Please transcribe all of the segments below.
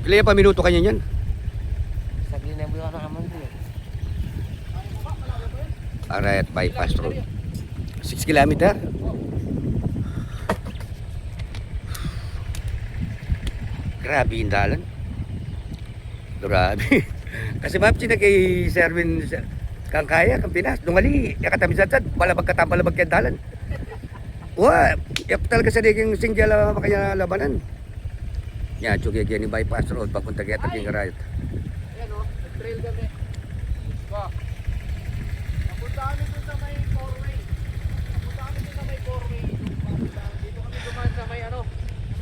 Ilan pa minuto kanya yan? Sagli na buwan ng amon ko. Arayat bypass road. 6 kilometer. Grabe yung dalan. Grabe. Kasi mapsi na kay Serwin kang kaya, kang Pinas. Dungali, yakatamisatad, balabag kayang dalan. Wah, yak talaga sa diging singgala makaya labanan. Yan, tsukya ni bypass road, papunta kaya taking right. Ayan o, nag-trail kami. Ba? Napunta kami dun sa may four-way. Dito kami dumaan sa may ano,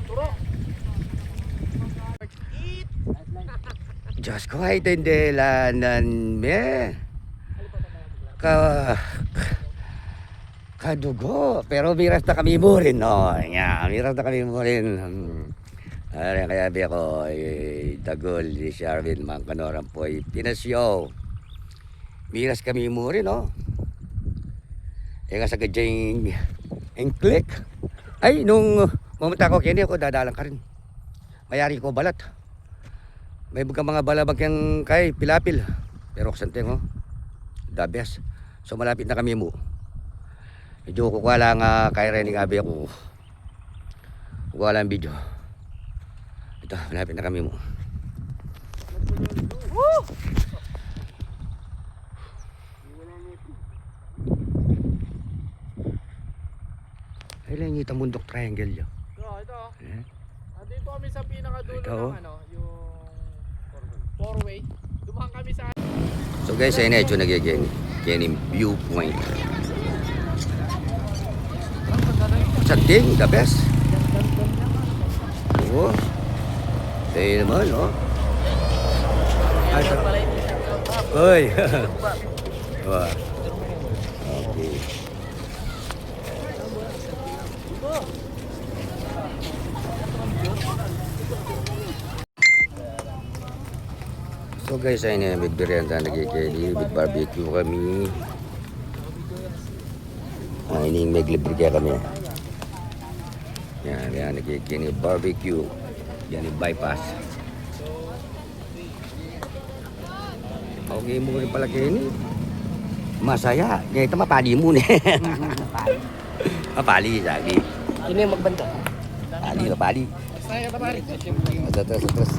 turo. Diyos ko ay tindelanan me. Kadugo. Pero miras na kami mo rin. No? Yeah, miras na kami mo rin. Kaya bi ako Dagol ni Sharvin Mangkanoran po pinasyo. Miras kami mo rin. No? Nga sa gadyang click. Ay, nung pumunta ko kini ako, dadalang ka rin. Mayari ko balat. May mga balabag yung kay Pilapil. Pero kusanteng the best. So malapit na kami mo. Medyo kukuha lang kay Renny Gabi ako. Kukuha lang video. Ito, malapit na kami mo. Woo! Ay lang yung Mundok Triangle yun. Ito. Eh? Dito kami sa pinakadulo Ito. ng ano, yung four-way. Dumaan kami sa So guys, ayun na ito nagiging Kenim Viewpoint. Santing, the best. Oo. Tayo naman, no? Ay, oy. Wah. Okay. So guys, ayun na, may birenda nagkikili, may barbecue kami. Ayun, may libre kaya kami. Yan, nagkikili, barbecue. Yan yung bypass. Okay mo rin pala kini. Masaya. Ngayon, mapali mo na. Mapali, sabi. Ini yung magbanta. Mapali. saya kemari. Terus.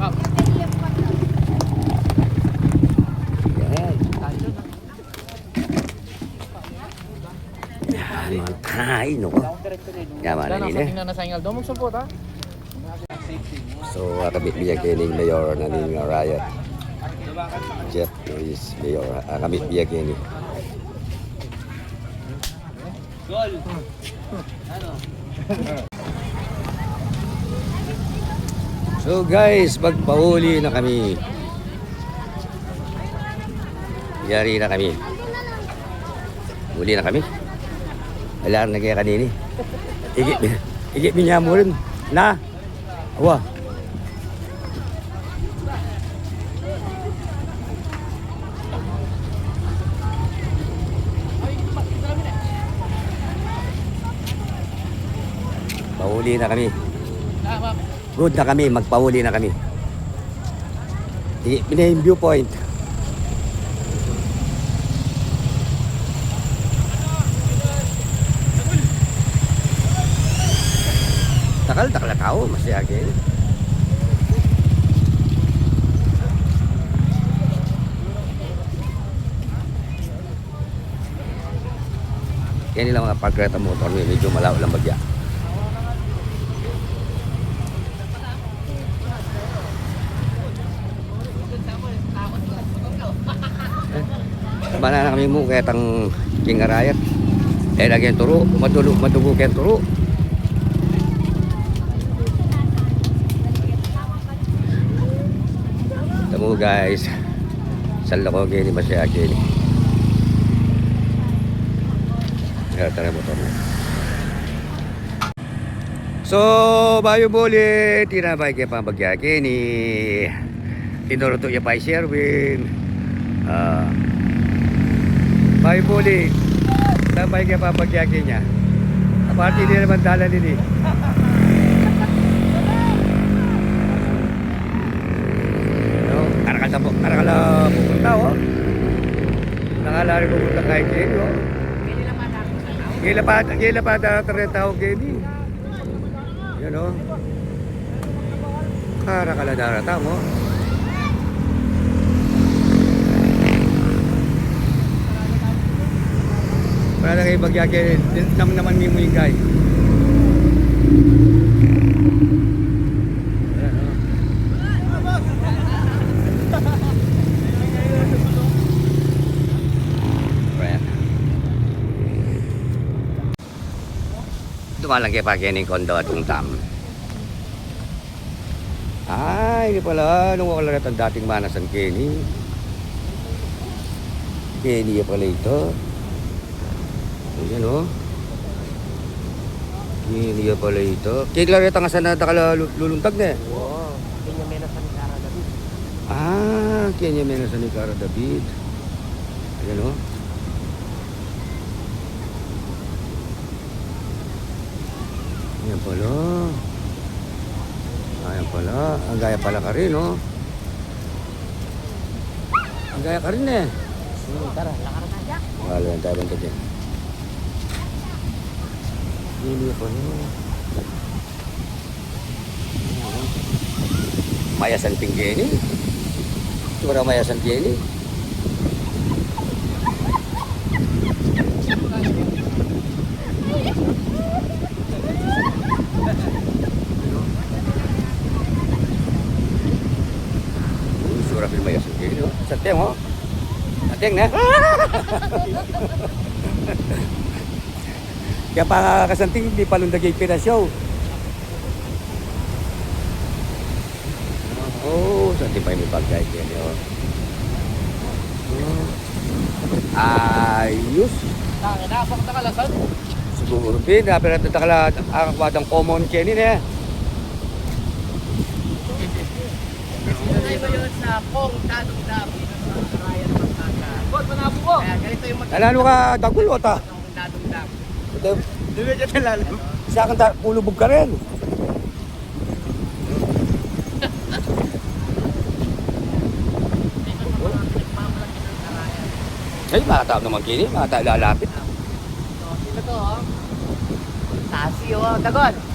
Ay, no. Yaman na nila. Tingnan na sa ingal. Domog sa pot ha. So, kabit biya kining mayor na ning riot. Jeff Luis, mayor. Kabit biya kining. Gol. Ano? So guys, magpahuli na kami. Yari na kami. Huli na kami. Wala na kaya kanini. Igit niya mo rin. Na. Awa. Pahuli na kami. Good na kami, magpahuli na kami. Pinahing viewpoint. Takal na tao, masaya akin. Yan nila mga pagkreta motor, medyo malaw lang bagya. Mana na kami mo kaya tang kingarayat. Lagyan turo, madugo kaya turo. Tamo guys. Sala ko gini masya gini. Tara motor na. So, bayo boli, tinabay kaya pambagyaki ni tinuruto niya pa Sherwin. Bayo boli, tinabay kaya pambagyaki niya. Aparte din naman dala nini. rin pupunta kahit Kenny, oh. Gila pa rin tao Kenny. Yan, oh. Kara ka na darata mo. Para na kayo bagyagay, naman mo yung guy. Ayan, oh. Ayan. Dumalang kayo pa Kenny Kondo at Ungtam. Ay, hindi pala. Nung wala natin dating manasan Kenny. Kenny pala ito. Ayan, oh. Kenny pala ito. Kenny lang ito nga sana luluntag na eh. Oo. Kanya meron sa Nicara David. Ah, Kenya meron sa Nicara David. Ayan, oh. Ayan pala. Ayan pala. Ang gaya pala ka rin, oh. Ang gaya ka rin eh. Tara, lakaran na dyan. Wala yan tayo banta dyan. Hindi pala. Mayasan ping Kenny. Tura mayasan Kenny. Sura ping mayasan Kenny. Sateng, oh. Sateng na. Kaya pa kasanting hindi palundagay pinasyaw. Oh, sa pa may bagay yan, oh. Ayos. Nakinapak na kalasan. Siguro pin, pero natakala ang kwadang common Kenny na. Sinunay ko yun sa Pong Tadong Dabi. Ryan Pagkaka. God, manabo ko. Kaya ganito yung Alano ka dagulot ah. Pong Tadong Dabi. Dili ka talalam. Sa akin pulubog ka rin. Ay, mga tao naman Kenny, mga tao lalapit. Sino to, oh? Tasi, oh. Dagon.